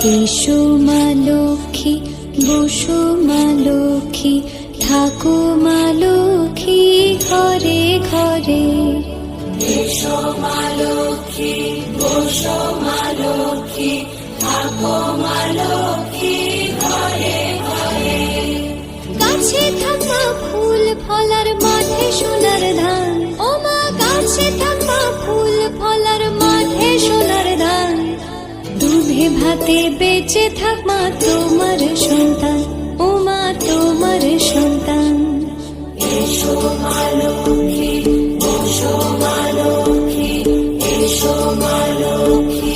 এসো মা লক্ষ্মী, বসো মা লক্ষ্মী, থাকো মা লক্ষ্মী ঘরে ঘরে। এসো মা লক্ষ্মী, বসো মা লক্ষ্মী, থাকো মা লক্ষ্মী ঘরে ঘরে। গাছে থাকা ফুল ফলার মাঠে সোনার ধান, ও মা গাছে থাকা ফুল ফলার মাঠে সোনার ধান। দুধে ভাতে বেঁচে থাক মা তোমার সন্তান, ও মা তোমার সন্তান। এসো মা লক্ষ্মী, বসো মা লক্ষ্মী, এসো মা লক্ষ্মী।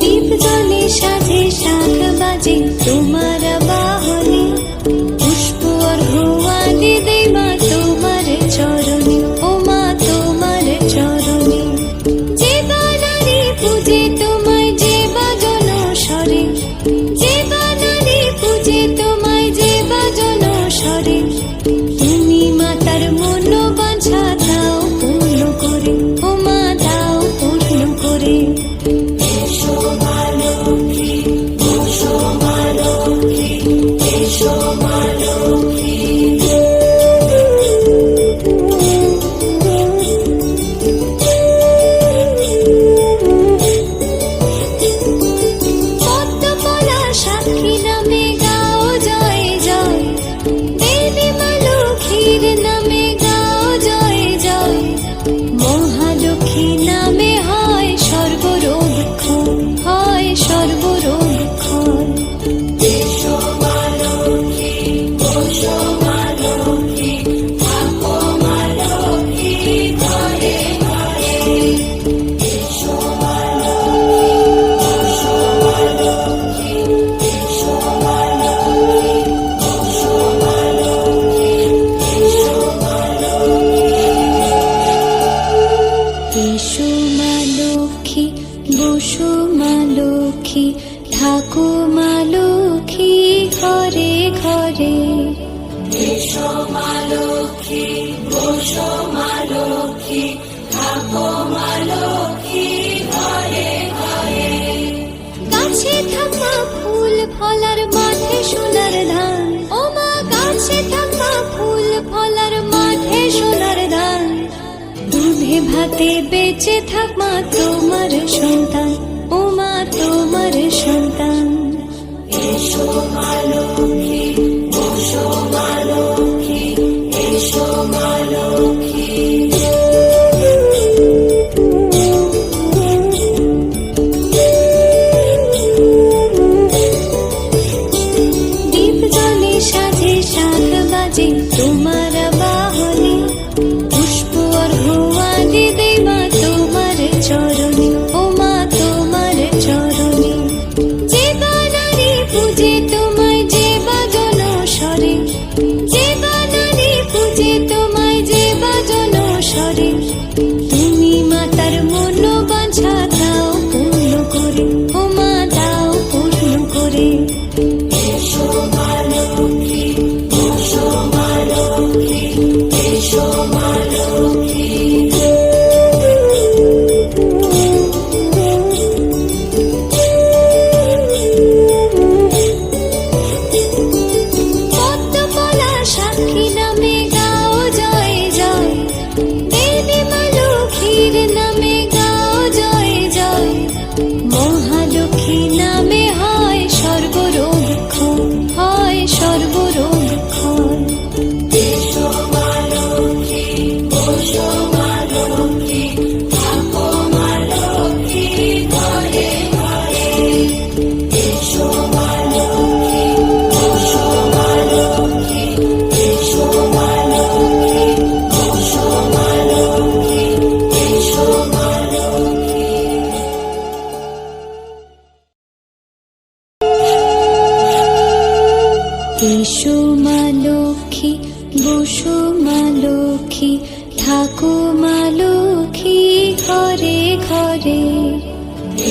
দীপ জলে সাজে শাখ বাজে তোমার বাহনে, পুষ্প অর্ঘ্য দেই মা তোমার চরণে, ও মা তোমার চরণে। যে বানারে পূজে তোমায় যে বাজন স্বরে, যে বানারে পূজে তোমায় যে বাজন স্বরে। তুমি মাতার মন বাঞ্ছা দাও পূর্ণ করে, ও মা দাও পূর্ণ করে। এসো মা লক্ষ্মী, বসো মা লক্ষ্মী, এসো মা লক্ষ্মী। পদ্মপলা সাক্ষী নামে গাও জয় জয়, দেবী মা লক্ষ্মীর নামে গাও জয় জয়। মহালক্ষ্মী নামে হয় সর্বরোগ ক্ষয়, হয় সর্বরোগ ক্ষয়। এসো মা লক্ষ্মী, বসো মা লক্ষ্মী, থাকো মা লক্ষ্মী ঘরে ঘরে। এসো মা লক্ষ্মী, বসো মা লক্ষ্মী, এসো মা লক্ষ্মী, বসো মা লক্ষ্মী, এসো মা লক্ষ্মী। এসো মা লক্ষ্মী, বসো মা লক্ষ্মী, থাকো মা লক্ষ্মী ঘরে ঘরে। এসো মা লক্ষ্মী, বসো মা লক্ষ্মী, থাকো মা লক্ষ্মী ঘরে ঘরে। গাছে থাকা ফুল ফলার মাঠে সোনার ধান, ও মা গাছে থাকা ফুল ফলার মাঠে সোনার ধান। দুধে ভাতে বেঁচে থাক মা তোমার সন্তান, ও মা তোমার সন্তান। এসো মা লক্ষ্মী, বসো মা লক্ষ্মী, এসো মা লক্ষ্মী। দীপ জলে সাজে শাখ বাজে তোমার বাহনে, পুষ্প অর্ঘ্য দেই মা তোমার চরণে, ও মা তোমার চরণে। যে বানারে পূজে তোমায় যে বাজন স্বরে, যে বানারে পূজে তোমায় যে বাজন স্বরে। তুমি মাতার মন বাঞ্ছা দাও পূর্ণ করে, ও মা দাও পূর্ণ করে। এসো মা লক্ষ্মী, বসো মা লক্ষ্মী, এসো মা লক্ষ্মী। পদ্মপলা সাক্ষী নামে গাও জয় জয়, দেবী মা লক্ষ্মীর নামে গাও জয় জয়। মহালক্ষ্মী নামে হয় সর্বরোগ ক্ষয়, হয় সর্বরোগ ক্ষয়। এসো মা লক্ষ্মী, বসো মা লক্ষ্মী, থাকো মা লক্ষ্মী ঘরে ঘরে। এসো মা লক্ষ্মী, বসো মা লক্ষ্মী, এসো মা লক্ষ্মী, বসো মা লক্ষ্মী, এসো মা লক্ষ্মী। এসো মা লক্ষ্মী, বসো মা লক্ষ্মী, থাকো মা লক্ষ্মী ঘরে ঘরে।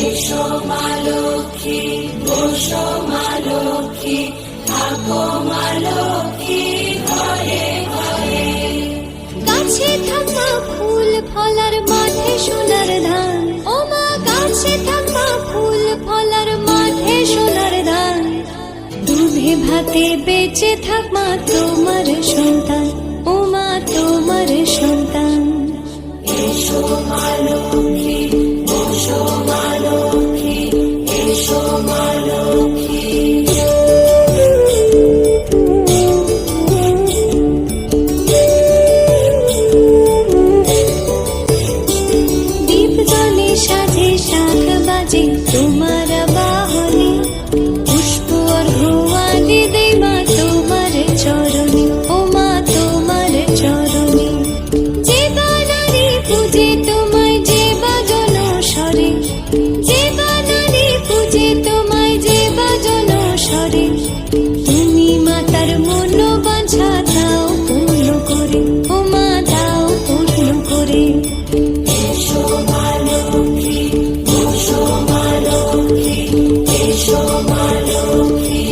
এসো মা লক্ষ্মী, বসো মা লক্ষ্মী, থাকো মা লক্ষ্মী ঘরে ঘরে। গাছে থাকা ফুল ফলার মাঠে সোনার ধান ও মা গাছে থাকা ফুল ফলার মাঠে সোনার ধান দুধে ভাতে বেঁচে থাক মা তোমার সন্তান ও মা তোমার সন্তান এসো মা লক্ষ্মী বসো মা লক্ষ্মী এসো মা লক্ষ্মী দীপ জলে সাজে শাখ বাজে তোমার বাহনে পুষ্প অর্ঘ্যালি দেই মা তোমার চরণে ও মা তোমার চরণে যে বানারি পূজে তোমায় যে বাজন স্বরে যে বানারি পূজে তোমায় যে বাজন স্বরে তুমি মাতার মন বাঞ্ছা দাও পূর্ণ করে ও মা দাও পূর্ণ করে এসো মা লক্ষ্মী বসো মা লক্ষ্মী এসো মা লক্ষ্মী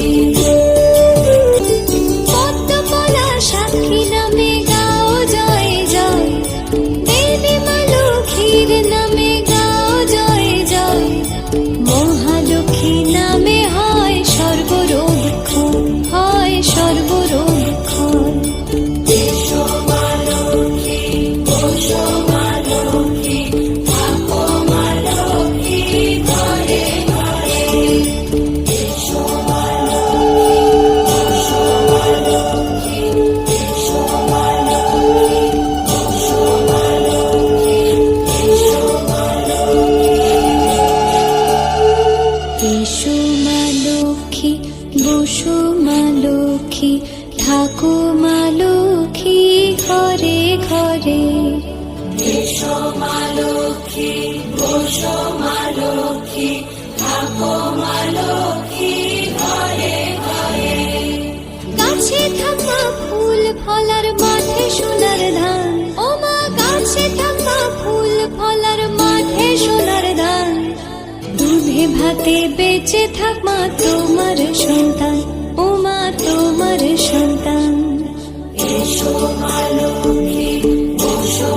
পদ্মপলা সাক্ষী নামে গাও জয় জয় দেবী মা লক্ষ্মীর নামে গাও জয় জয় মহালক্ষ্মী নামে হয় সর্বরোগ ক্ষয় হয় সর্বরোগ ক্ষয় এসো মা লক্ষ্মী বসো মা লক্ষ্মী থাকো মা লক্ষ্মী ঘরে ঘরে এসো মা লক্ষ্মী বসো মা লক্ষ্মী এসো মা লক্ষ্মী বসো মা লক্ষ্মী এসো মা লক্ষ্মী এসো মা লক্ষ্মী বসো মা লক্ষ্মী থাকো মা লক্ষ্মী ঘরে ঘরে এসো মা লক্ষ্মী বসো মা লক্ষ্মী থাকো মা লক্ষ্মী ঘরে ঘরে গাছে থাকা ফুল ফলার মাঠে সোনার ধান ও মা গাছে থাকা ফুল ফলার মাঠে সোনার ধান দুধে ভাতে বেঁচে থাক মা তোমার সন্তান ও মা তোমার সন্তান এসো মা লক্ষ্মী বসো